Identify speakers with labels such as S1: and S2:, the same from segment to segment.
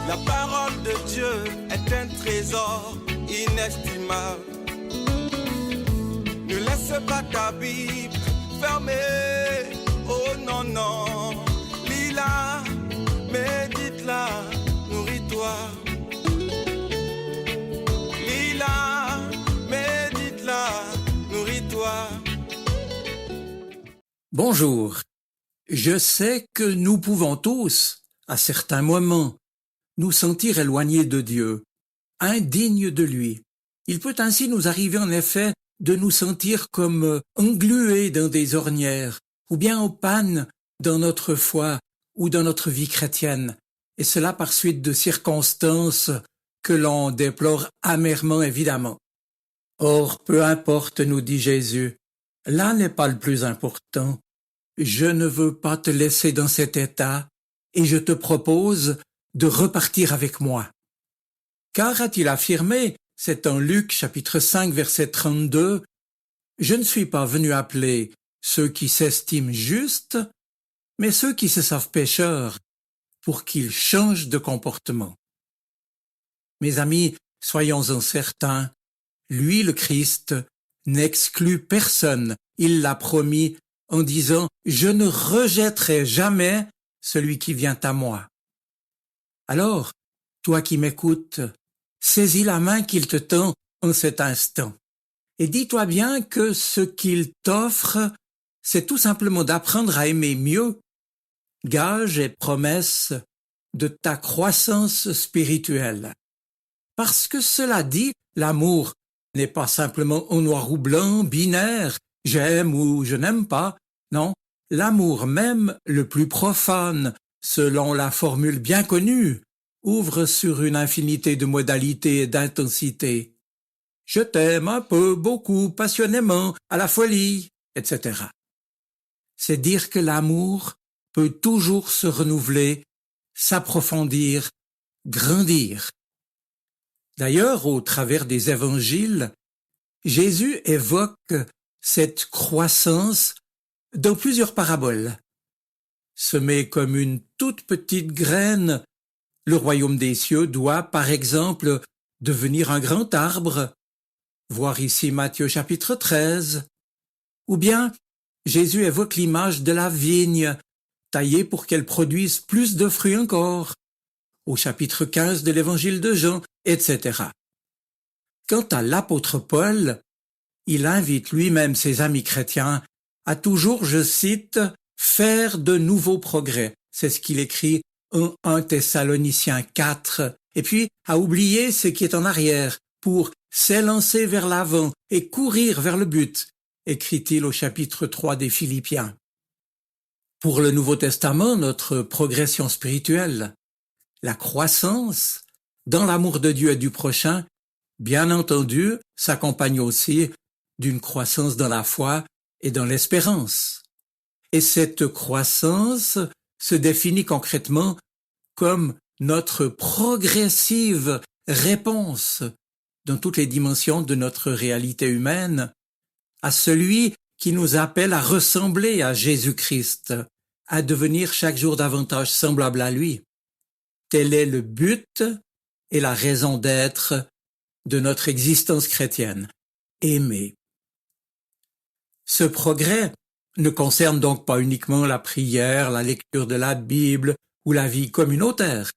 S1: La parole de Dieu est un trésor inestimable. Ne laisse pas ta Bible fermée. Oh non, non. Lis-la, médite-la, nourris-toi. Lis-la, médite-la, nourris-toi.
S2: Bonjour. Je sais que nous pouvons tous, à certains moments, nous sentir éloignés de Dieu, indignes de lui. Il peut ainsi nous arriver en effet de nous sentir comme englués dans des ornières, ou bien en panne dans notre foi ou dans notre vie chrétienne, et cela par suite de circonstances que l'on déplore amèrement évidemment. Or, peu importe, nous dit Jésus, là n'est pas le plus important. Je ne veux pas te laisser dans cet état, et je te propose de repartir avec moi. Car a-t-il affirmé, c'est en Luc chapitre 5 verset 32, « Je ne suis pas venu appeler ceux qui s'estiment justes, mais ceux qui se savent pécheurs, pour qu'ils changent de comportement. » Mes amis, soyons-en certains, lui le Christ n'exclut personne, il l'a promis en disant « Je ne rejetterai jamais celui qui vient à moi. » Alors, toi qui m'écoutes, saisis la main qu'il te tend en cet instant. Et dis-toi bien que ce qu'il t'offre, c'est tout simplement d'apprendre à aimer mieux, gage et promesse de ta croissance spirituelle. Parce que cela dit, l'amour n'est pas simplement en noir ou blanc, binaire, j'aime ou je n'aime pas. Non, l'amour même le plus profane, selon la formule bien connue, ouvre sur une infinité de modalités et d'intensités. Je t'aime un peu, beaucoup, passionnément, à la folie, etc. C'est dire que l'amour peut toujours se renouveler, s'approfondir, grandir. D'ailleurs, au travers des évangiles, Jésus évoque cette croissance dans plusieurs paraboles. Semé comme une toute petite graine, le royaume des cieux doit, par exemple, devenir un grand arbre. Voir ici Matthieu chapitre 13. Ou bien, Jésus évoque l'image de la vigne, taillée pour qu'elle produise plus de fruits encore. Au chapitre 15 de l'évangile de Jean, etc. Quant à l'apôtre Paul, il invite lui-même ses amis chrétiens à toujours, je cite, « faire de nouveaux progrès ». C'est ce qu'il écrit en 1 Thessaloniciens 4. Et puis, à oublier ce qui est en arrière pour s'élancer vers l'avant et courir vers le but, écrit-il au chapitre 3 des Philippiens. Pour le Nouveau Testament, notre progression spirituelle, la croissance dans l'amour de Dieu et du prochain, bien entendu, s'accompagne aussi d'une croissance dans la foi et dans l'espérance. Et cette croissance se définit concrètement comme notre progressive réponse dans toutes les dimensions de notre réalité humaine à celui qui nous appelle à ressembler à Jésus-Christ, à devenir chaque jour davantage semblable à lui. Tel est le but et la raison d'être de notre existence chrétienne, aimer. Ce progrès ne concerne donc pas uniquement la prière, la lecture de la Bible ou la vie communautaire.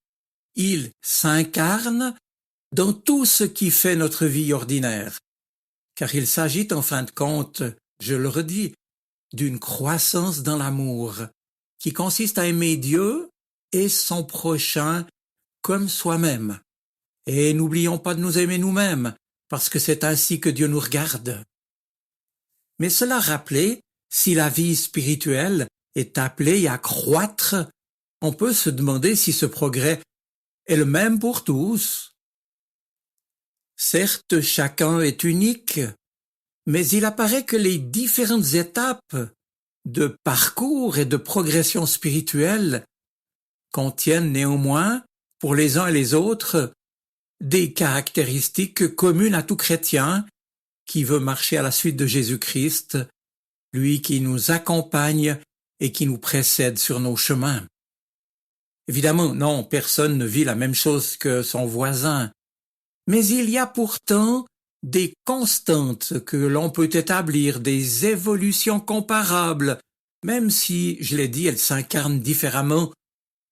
S2: Il s'incarne dans tout ce qui fait notre vie ordinaire, car il s'agit en fin de compte, je le redis, d'une croissance dans l'amour, qui consiste à aimer Dieu et son prochain comme soi-même. Et n'oublions pas de nous aimer nous-mêmes, parce que c'est ainsi que Dieu nous regarde. Mais cela rappelé, si la vie spirituelle est appelée à croître, on peut se demander si ce progrès est le même pour tous. Certes, chacun est unique, mais il apparaît que les différentes étapes de parcours et de progression spirituelle contiennent néanmoins, pour les uns et les autres, des caractéristiques communes à tout chrétien qui veut marcher à la suite de Jésus-Christ, lui qui nous accompagne et qui nous précède sur nos chemins. Évidemment, non, personne ne vit la même chose que son voisin. Mais il y a pourtant des constantes que l'on peut établir, des évolutions comparables, même si, je l'ai dit, elles s'incarnent différemment,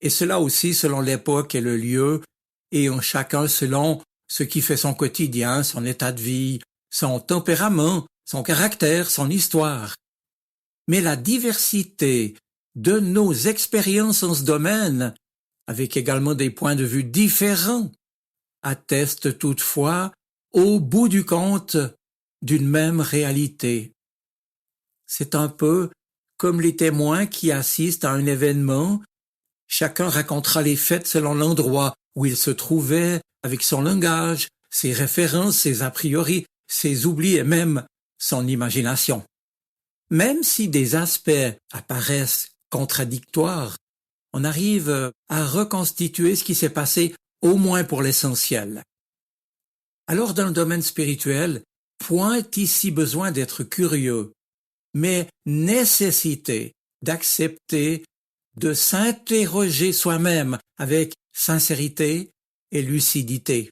S2: et cela aussi selon l'époque et le lieu, et en chacun selon ce qui fait son quotidien, son état de vie, son tempérament, son caractère, son histoire. Mais la diversité de nos expériences en ce domaine, avec également des points de vue différents, atteste toutefois, au bout du compte, d'une même réalité. C'est un peu comme les témoins qui assistent à un événement. Chacun racontera les faits selon l'endroit où il se trouvait, avec son langage, ses références, ses a priori, ses oublis et même son imagination. Même si des aspects apparaissent contradictoires, on arrive à reconstituer ce qui s'est passé au moins pour l'essentiel. Alors dans le domaine spirituel, point ici besoin d'être curieux, mais nécessité d'accepter, de s'interroger soi-même avec sincérité et lucidité,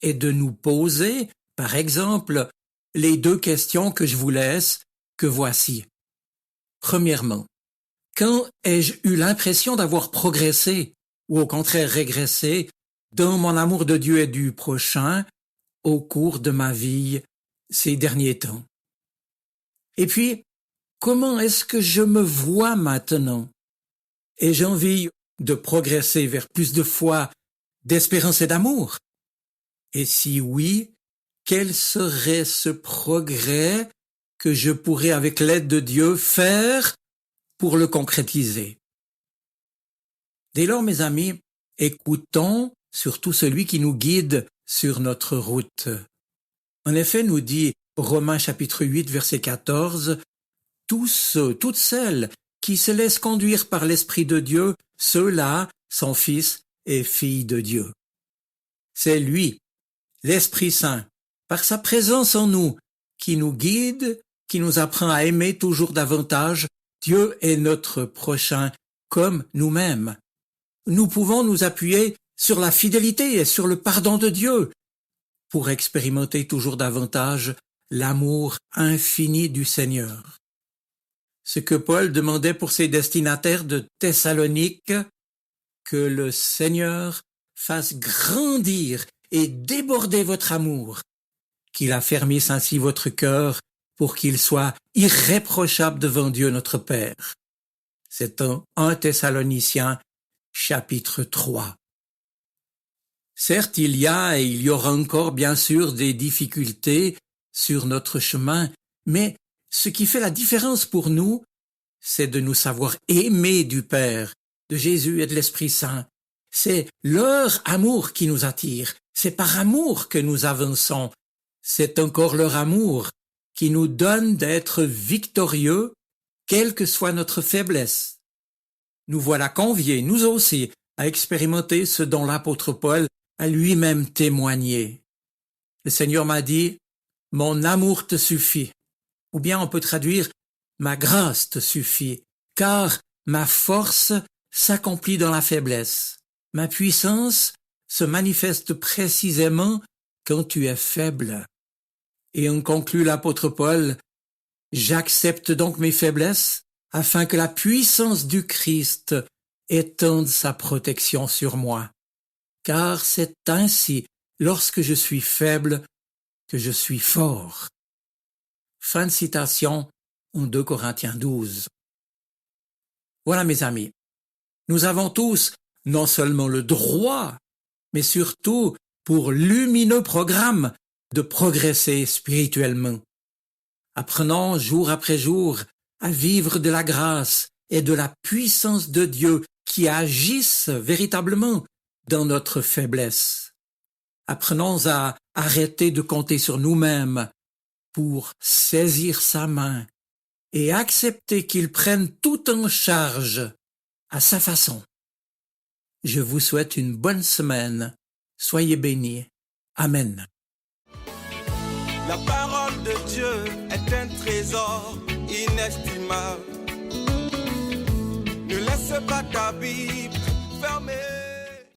S2: et de nous poser, par exemple, les 2 questions que je vous laisse, que voici. Premièrement, quand ai-je eu l'impression d'avoir progressé, ou au contraire régressé, dans mon amour de Dieu et du prochain, au cours de ma vie ces derniers temps? Et puis, comment est-ce que je me vois maintenant? Ai-je envie de progresser vers plus de foi, d'espérance et d'amour? Et si oui, quel serait ce progrès que je pourrais, avec l'aide de Dieu, faire pour le concrétiser? Dès lors, mes amis, écoutons surtout celui qui nous guide sur notre route. En effet, nous dit Romains chapitre 8, verset 14, « Tous ceux, toutes celles qui se laissent conduire par l'Esprit de Dieu, ceux-là sont fils et filles de Dieu. » C'est lui, l'Esprit Saint, par sa présence en nous, qui nous guide, qui nous apprend à aimer toujours davantage Dieu et notre prochain comme nous-mêmes. Nous pouvons nous appuyer sur la fidélité et sur le pardon de Dieu pour expérimenter toujours davantage l'amour infini du Seigneur. Ce que Paul demandait pour ses destinataires de Thessalonique, que le Seigneur fasse grandir et déborder votre amour, qu'il affermisse ainsi votre cœur pour qu'il soit irréprochable devant Dieu notre Père. C'est en 1 Thessaloniciens chapitre 3. Certes, il y a et il y aura encore bien sûr des difficultés sur notre chemin, mais ce qui fait la différence pour nous, c'est de nous savoir aimer du Père, de Jésus et de l'Esprit Saint. C'est leur amour qui nous attire, c'est par amour que nous avançons, c'est encore leur amour qui nous donne d'être victorieux, quelle que soit notre faiblesse. Nous voilà conviés, nous aussi, à expérimenter ce dont l'apôtre Paul a lui-même témoigné. Le Seigneur m'a dit, « Mon amour te suffit », ou bien on peut traduire, « Ma grâce te suffit, car ma force s'accomplit dans la faiblesse. Ma puissance se manifeste précisément quand tu es faible. » Et on conclut l'apôtre Paul, « J'accepte donc mes faiblesses, afin que la puissance du Christ étende sa protection sur moi. Car c'est ainsi, lorsque je suis faible, que je suis fort. » Fin de citation en 2 Corinthiens 12. Voilà mes amis, nous avons tous non seulement le droit, mais surtout pour lumineux programme de progresser spirituellement. Apprenons jour après jour à vivre de la grâce et de la puissance de Dieu qui agissent véritablement dans notre faiblesse. Apprenons à arrêter de compter sur nous-mêmes pour saisir sa main et accepter qu'il prenne tout en charge à sa façon. Je vous souhaite une bonne semaine. Soyez bénis. Amen.
S1: La parole de Dieu est un trésor inestimable. Ne laisse pas ta Bible fermés.